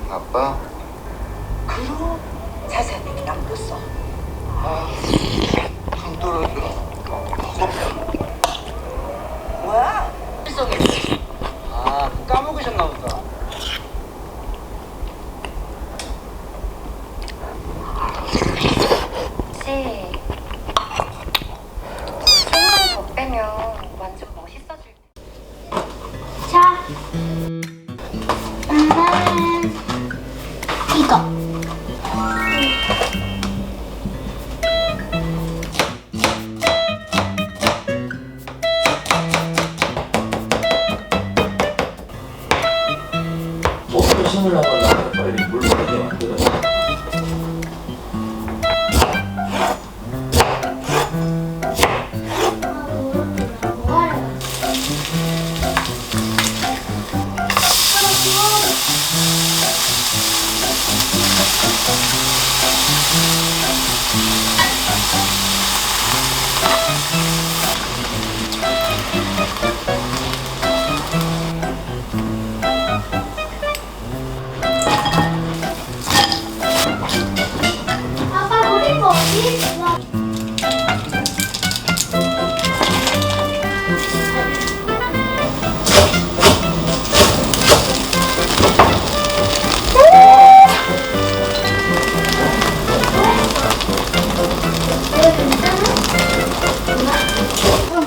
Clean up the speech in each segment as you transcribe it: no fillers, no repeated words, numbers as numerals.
아빠? 그럼 자세한 얘기는 안 묻었어. 강 떨어져. 뭐야? 일성이. 까먹으셨나 보다. 혹시 손만 더 빼면 완전 멋있어질 텐데. 자, 엄마는 이거. 옷을 신으려고 하려면 빨리 물 먹게 만들어. 아빠 우리 거 어디 있어?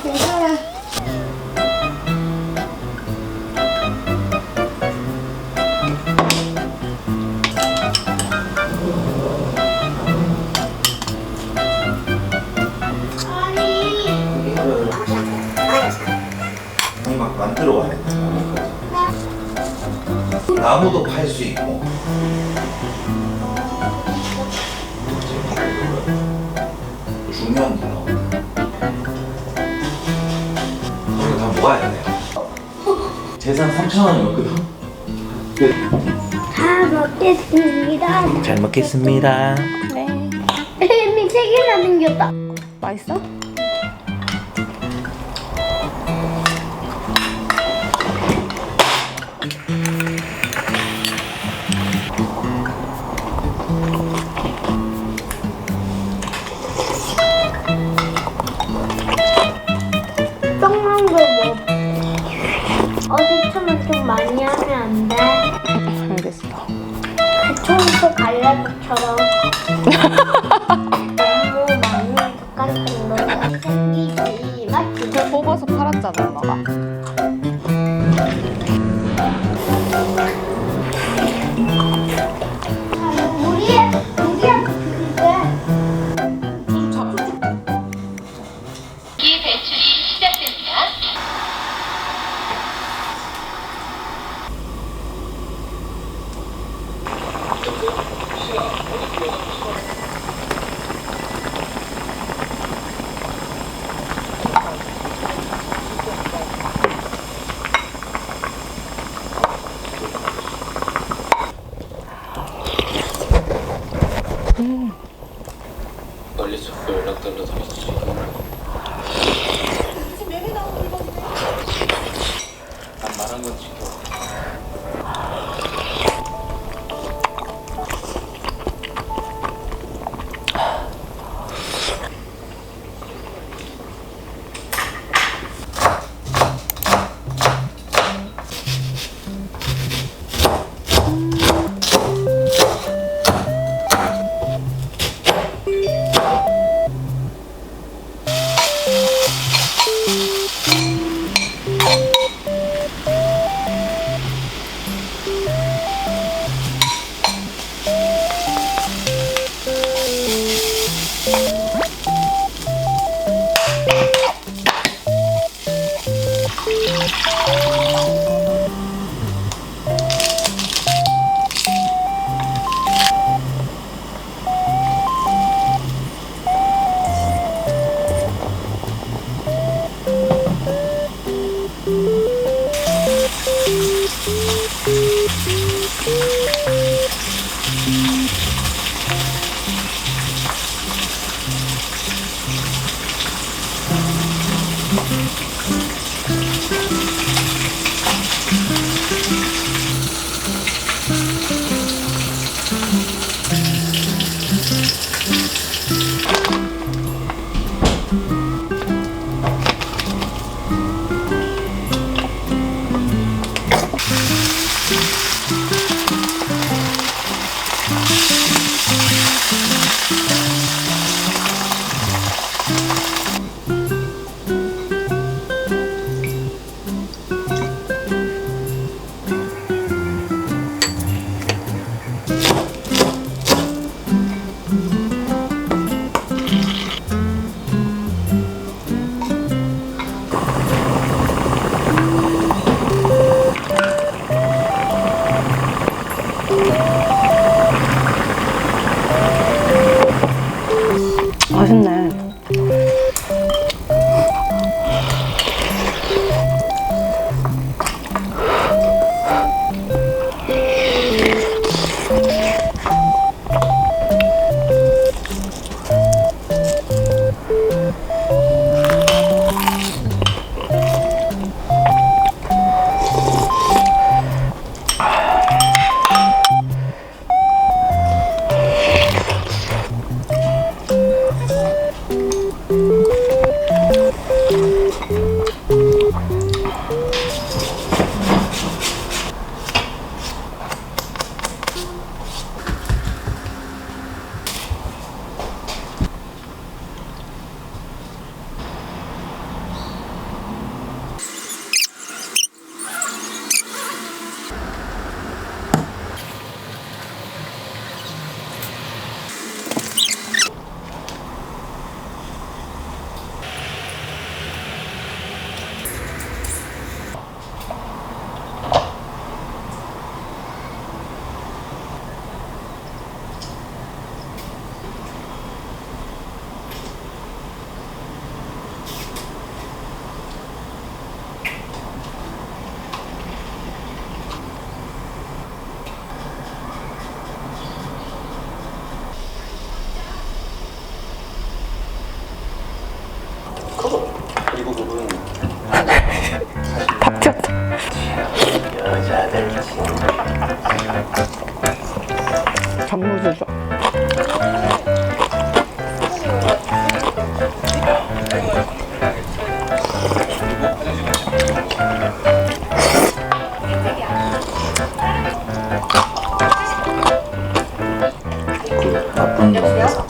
괜찮아. 형이 막 만들어 와야 돼. 나무도 팔 수 있고. 중요한 게 나오네. 우리가 다 모아야 돼. 재산 3,000원이었거든. 다 먹겠습니다. 잘 먹겠습니다. 햄이 세 개나 생겼다. 맛있어? 떡만 거 뭐? 어디처럼 좀 많이 하면 안 돼? 알겠어. 그 청소 갈라도처럼 너무 많이 똑같은 거 생기지 맞지? 그걸 뽑아서 팔았잖아, 엄마가. 우리한테 그게 이 배출이 시작됩니다. 떨어뜨렸지. 난 말한 건 지켜. 맛있네. 그리고 그분 장무주죠. 나쁜 놈에서.